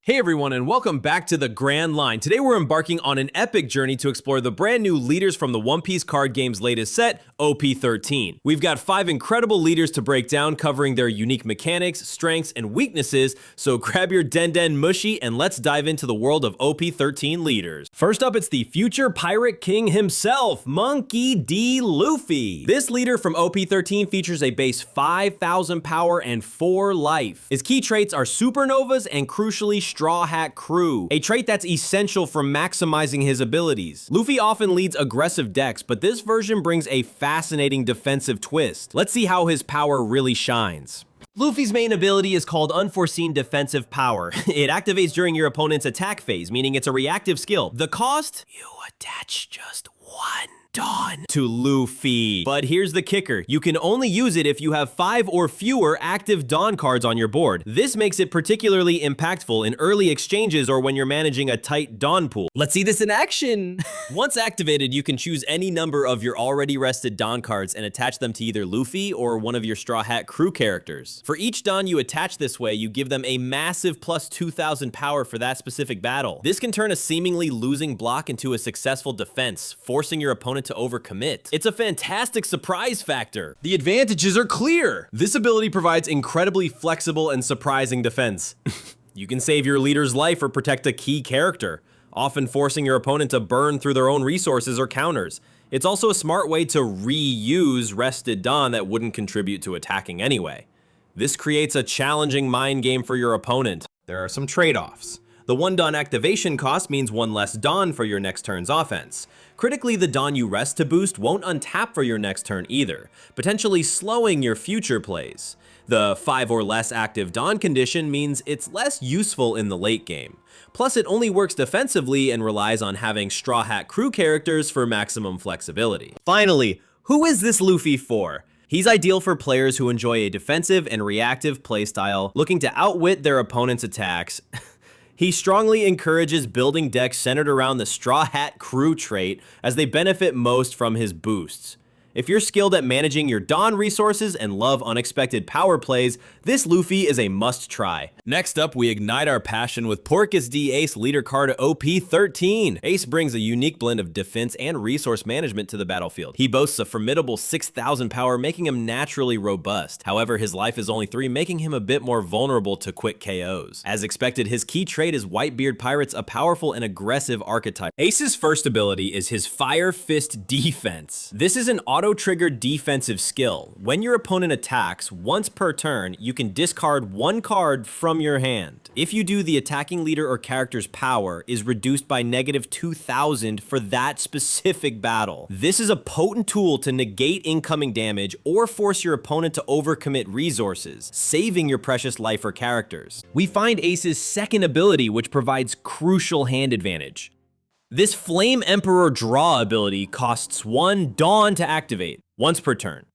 Hey everyone, and welcome back to the Grand Line. Today we're embarking on an epic journey to explore the brand new leaders from the One Piece card game's latest set, OP-13. We've got 5 incredible leaders to break down, covering their unique mechanics, strengths, and weaknesses, so grab your Den Mushy and let's dive into the world of OP-13 leaders. First up, it's the future pirate king himself, Monkey D. Luffy. This leader from OP-13 features a base 5,000 power and 4 life. His key traits are supernovas and crucially Straw Hat Crew, a trait that's essential for maximizing his abilities. Luffy often leads aggressive decks, but this version brings a fascinating defensive twist. Let's see how his power really shines. Luffy's main ability is called Unforeseen Defensive Power. It activates during your opponent's attack phase, meaning it's a reactive skill. The cost? You attach just 1 Dawn to Luffy. But here's the kicker. You can only use it if you have 5 or fewer active Dawn cards on your board. This makes it particularly impactful in early exchanges or when you're managing a tight Dawn pool. Let's see this in action. Once activated, you can choose any number of your already rested Dawn cards and attach them to either Luffy or one of your Straw Hat Crew characters. For each Dawn you attach this way, you give them a massive plus 2,000 power for that specific battle. This can turn a seemingly losing block into a successful defense, forcing your opponent to overcommit. It's a fantastic surprise factor. The advantages are clear. This ability provides incredibly flexible and surprising defense. You can save your leader's life or protect a key character, often forcing your opponent to burn through their own resources or counters. It's also a smart way to reuse rested Dawn that wouldn't contribute to attacking anyway. This creates a challenging mind game for your opponent. There are some trade-offs. The 1 Dawn activation cost means 1 less Dawn for your next turn's offense. Critically, the Dawn you rest to boost won't untap for your next turn either, potentially slowing your future plays. The 5 or less active Dawn condition means it's less useful in the late game. Plus, it only works defensively and relies on having Straw Hat Crew characters for maximum flexibility. Finally, who is this Luffy for? He's ideal for players who enjoy a defensive and reactive playstyle, looking to outwit their opponent's attacks. He strongly encourages building decks centered around the Straw Hat Crew trait, as they benefit most from his boosts. If you're skilled at managing your Dawn resources and love unexpected power plays, this Luffy is a must-try. Next up, we ignite our passion with Portgas D Ace leader card OP-13. Ace brings a unique blend of defense and resource management to the battlefield. He boasts a formidable 6,000 power, making him naturally robust. However, his life is only 3, making him a bit more vulnerable to quick KOs. As expected, his key trait is Whitebeard Pirates, a powerful and aggressive archetype. Ace's first ability is his Fire Fist defense. This is an auto-triggered defensive skill. When your opponent attacks, once per turn, you can discard 1 card from your hand. If you do, the attacking leader or character's power is reduced by negative 2,000 for that specific battle. This is a potent tool to negate incoming damage or force your opponent to overcommit resources, saving your precious life or characters. We find Ace's second ability, which provides crucial hand advantage. This Flame Emperor Draw ability costs 1 Dawn to activate, once per turn.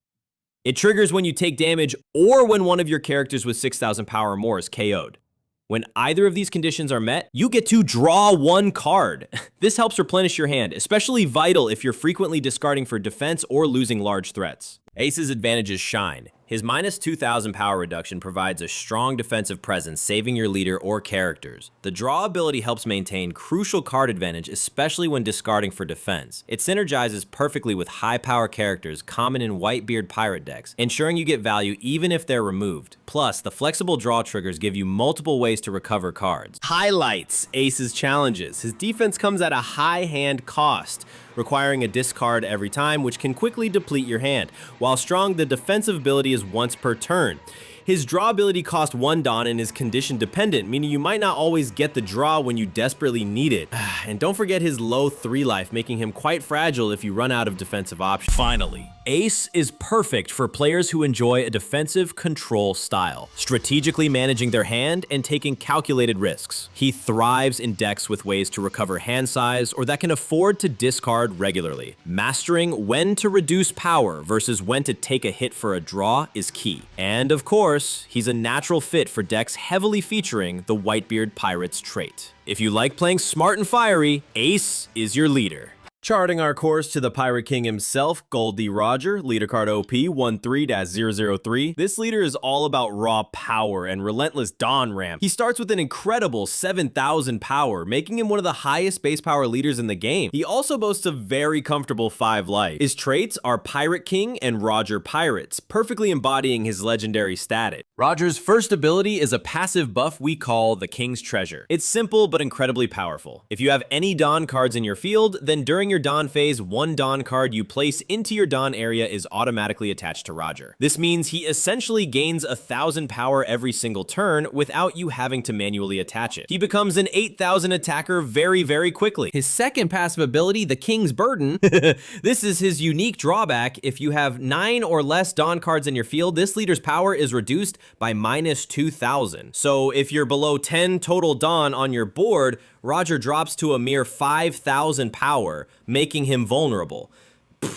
It triggers when you take damage or when one of your characters with 6,000 power or more is KO'd. When either of these conditions are met, you get to draw 1 card. This helps replenish your hand, especially vital if you're frequently discarding for defense or losing large threats. Ace's advantages shine. His minus 2,000 power reduction provides a strong defensive presence, saving your leader or characters. The draw ability helps maintain crucial card advantage, especially when discarding for defense. It synergizes perfectly with high power characters common in Whitebeard Pirate decks, ensuring you get value even if they're removed. Plus, the flexible draw triggers give you multiple ways to recover cards. Highlights Ace's challenges. His defense comes at a high hand cost, requiring a discard every time, which can quickly deplete your hand. While strong, the defensive ability is once per turn. His draw ability costs 1 Dawn and is condition dependent, meaning you might not always get the draw when you desperately need it. And don't forget his low 3 life, making him quite fragile if you run out of defensive options. Finally, Ace is perfect for players who enjoy a defensive control style, strategically managing their hand and taking calculated risks. He thrives in decks with ways to recover hand size or that can afford to discard regularly. Mastering when to reduce power versus when to take a hit for a draw is key. And of course, he's a natural fit for decks heavily featuring the Whitebeard Pirates trait. If you like playing smart and fiery, Ace is your leader. Charting our course to the Pirate King himself, Gol D Roger, leader card OP-13-003. This leader is all about raw power and relentless Dawn ramp. He starts with an incredible 7,000 power, making him one of the highest base power leaders in the game. He also boasts a very comfortable 5 life. His traits are Pirate King and Roger Pirates, perfectly embodying his legendary status. Roger's first ability is a passive buff we call the King's Treasure. It's simple but incredibly powerful. If you have any Dawn cards in your field, then during your Dawn phase, one Dawn card you place into your Dawn area is automatically attached to Roger. This means he essentially gains 1,000 power every single turn without you having to manually attach it. He becomes an 8,000 attacker very quickly. His second passive ability, the King's Burden, this is his unique drawback. If you have 9 or less Dawn cards in your field, this leader's power is reduced by -2,000. So if you're below 10 total Dawn on your board, Roger drops to a mere 5,000 power, making him vulnerable.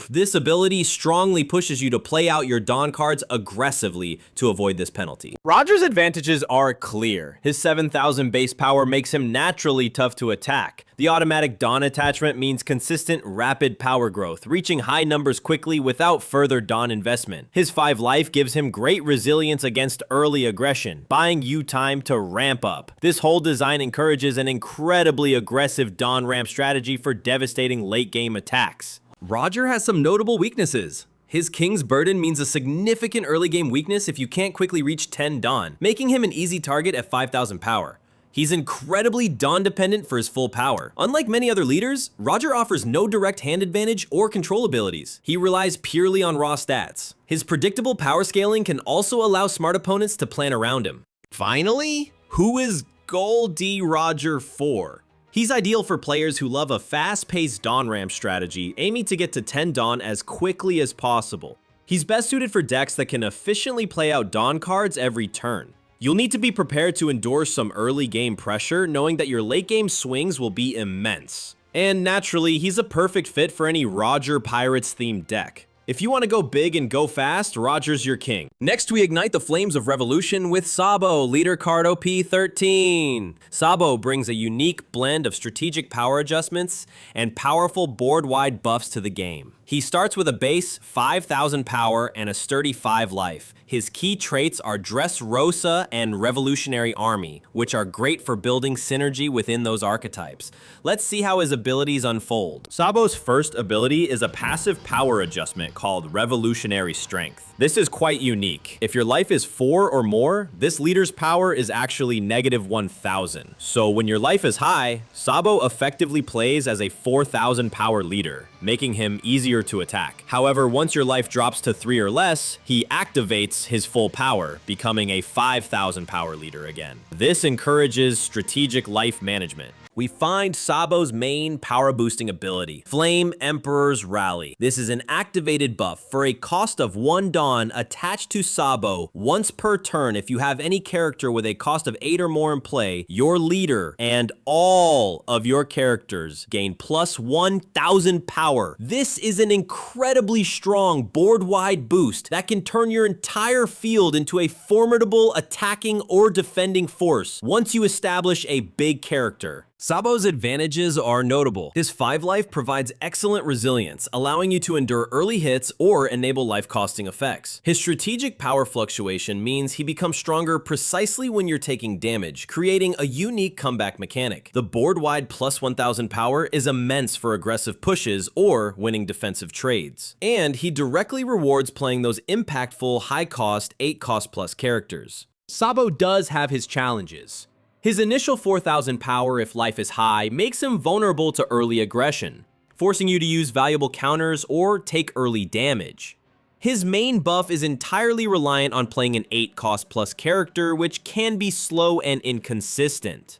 This ability strongly pushes you to play out your Dawn cards aggressively to avoid this penalty. Roger's advantages are clear. His 7,000 base power makes him naturally tough to attack. The automatic Dawn attachment means consistent, rapid power growth, reaching high numbers quickly without further Dawn investment. His 5 life gives him great resilience against early aggression, buying you time to ramp up. This whole design encourages an incredibly aggressive Dawn ramp strategy for devastating late game attacks. Roger has some notable weaknesses. His King's Burden means a significant early game weakness if you can't quickly reach 10 Dawn, making him an easy target at 5,000 power. He's incredibly Dawn dependent for his full power. Unlike many other leaders, Roger offers no direct hand advantage or control abilities. He relies purely on raw stats. His predictable power scaling can also allow smart opponents to plan around him. Finally, who is Gol D Roger for? He's ideal for players who love a fast-paced Dawn ramp strategy, aiming to get to 10 Dawn as quickly as possible. He's best suited for decks that can efficiently play out Dawn cards every turn. You'll need to be prepared to endure some early game pressure, knowing that your late game swings will be immense. And naturally, he's a perfect fit for any Roger Pirates themed deck. If you want to go big and go fast, Roger's your king. Next, we ignite the flames of revolution with Sabo, leader card OP-13. Sabo brings a unique blend of strategic power adjustments and powerful board-wide buffs to the game. He starts with a base 5,000 power and a sturdy 5 life. His key traits are Dressrosa and Revolutionary Army, which are great for building synergy within those archetypes. Let's see how his abilities unfold. Sabo's first ability is a passive power adjustment called Revolutionary Strength. This is quite unique. If your life is 4 or more, this leader's power is actually -1,000. So when your life is high, Sabo effectively plays as a 4,000 power leader, making him easier to attack. However, once your life drops to 3 or less, he activates his full power, becoming a 5,000 power leader again. This encourages strategic life management. We find Sabo's main power boosting ability, Flame Emperor's Rally. This is an activated buff for a cost of 1 Dawn attached to Sabo once per turn. If you have any character with a cost of 8 or more in play, your leader and all of your characters gain plus 1,000 power. This is an incredibly strong board-wide boost that can turn your entire field into a formidable attacking or defending force once you establish a big character. Sabo's advantages are notable. His 5 life provides excellent resilience, allowing you to endure early hits or enable life-costing effects. His strategic power fluctuation means he becomes stronger precisely when you're taking damage, creating a unique comeback mechanic. The board-wide plus 1,000 power is immense for aggressive pushes or winning defensive trades. And he directly rewards playing those impactful, high-cost, 8-cost plus characters. Sabo does have his challenges. His initial 4,000 power if life is high makes him vulnerable to early aggression, forcing you to use valuable counters or take early damage. His main buff is entirely reliant on playing an 8-cost plus character, which can be slow and inconsistent.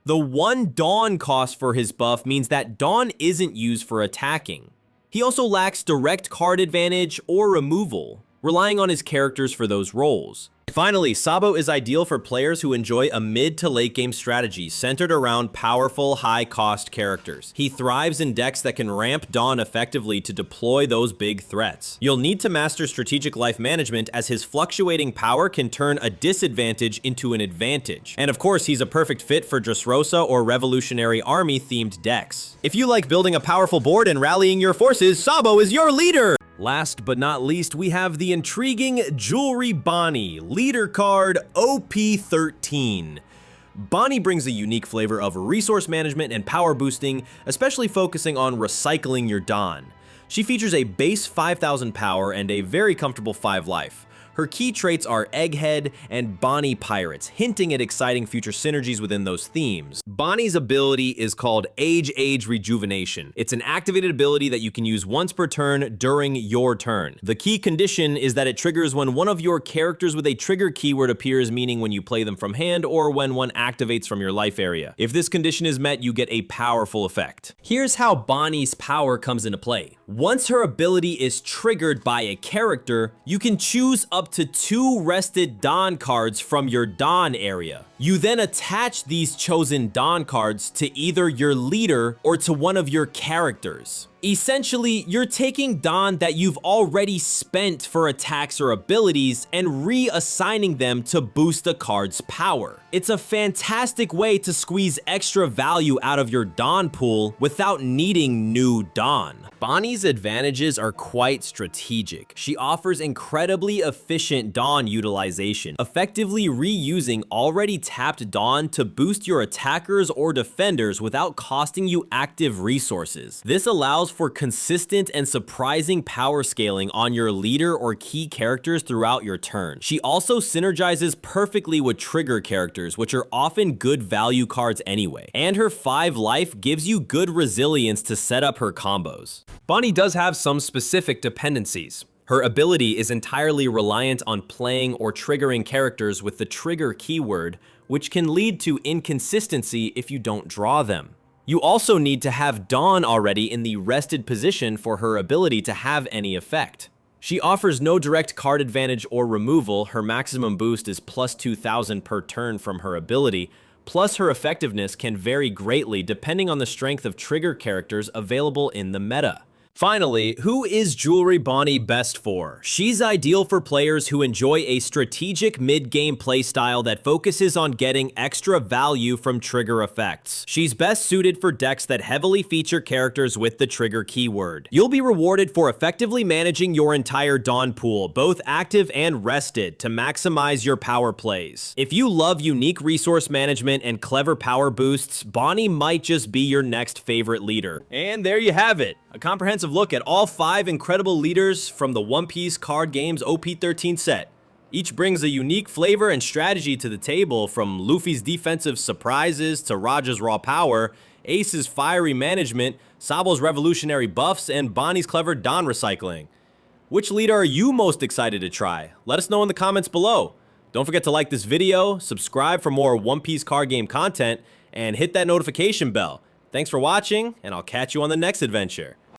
The 1 Dawn cost for his buff means that Dawn isn't used for attacking. He also lacks direct card advantage or removal. relying on his characters for those roles. Finally, Sabo is ideal for players who enjoy a mid to late game strategy centered around powerful, high-cost characters. He thrives in decks that can ramp Dawn effectively to deploy those big threats. You'll need to master strategic life management, as his fluctuating power can turn a disadvantage into an advantage. And of course, he's a perfect fit for Dressrosa or Revolutionary Army themed decks. If you like building a powerful board and rallying your forces, Sabo is your leader! Last but not least, we have the intriguing Jewelry Bonney, leader card OP-13. Bonney brings a unique flavor of resource management and power boosting, especially focusing on recycling your Dawn. She features a base 5,000 power and a very comfortable 5 life. Her key traits are Egghead and Bonney Pirates, hinting at exciting future synergies within those themes. Bonney's ability is called Age Rejuvenation. It's an activated ability that you can use once per turn during your turn. The key condition is that it triggers when one of your characters with a trigger keyword appears, meaning when you play them from hand or when one activates from your life area. If this condition is met, you get a powerful effect. Here's how Bonney's power comes into play. Once her ability is triggered by a character, you can choose up to 2 rested Dawn cards from your Dawn area. You then attach these chosen Dawn cards to either your leader or to one of your characters. Essentially, you're taking Dawn that you've already spent for attacks or abilities and reassigning them to boost a card's power. It's a fantastic way to squeeze extra value out of your Dawn pool without needing new Dawn. Bonney's advantages are quite strategic. She offers incredibly efficient Dawn utilization, effectively reusing already tapped Dawn to boost your attackers or defenders without costing you active resources. This allows for consistent and surprising power scaling on your leader or key characters throughout your turn. She also synergizes perfectly with trigger characters, which are often good value cards anyway. And her 5 life gives you good resilience to set up her combos. Bonney does have some specific dependencies. Her ability is entirely reliant on playing or triggering characters with the trigger keyword, which can lead to inconsistency if you don't draw them. You also need to have Dawn already in the rested position for her ability to have any effect. She offers no direct card advantage or removal. Her maximum boost is plus 2,000 per turn from her ability, plus her effectiveness can vary greatly depending on the strength of trigger characters available in the meta. Finally, who is Jewelry Bonney best for? She's ideal for players who enjoy a strategic mid-game playstyle that focuses on getting extra value from trigger effects. She's best suited for decks that heavily feature characters with the trigger keyword. You'll be rewarded for effectively managing your entire Dawn pool, both active and rested, to maximize your power plays. If you love unique resource management and clever power boosts, Bonney might just be your next favorite leader. And there you have it, a comprehensive look at all 5 incredible leaders from the One Piece card games OP-13 set. Each brings a unique flavor and strategy to the table, from Luffy's defensive surprises to Roger's raw power, Ace's fiery management, Sabo's revolutionary buffs, and Bonney's clever Dawn recycling. Which leader are you most excited to try? Let us know in the comments below. Don't forget to like this video, subscribe for more One Piece card game content, and hit that notification bell. Thanks for watching, and I'll catch you on the next adventure.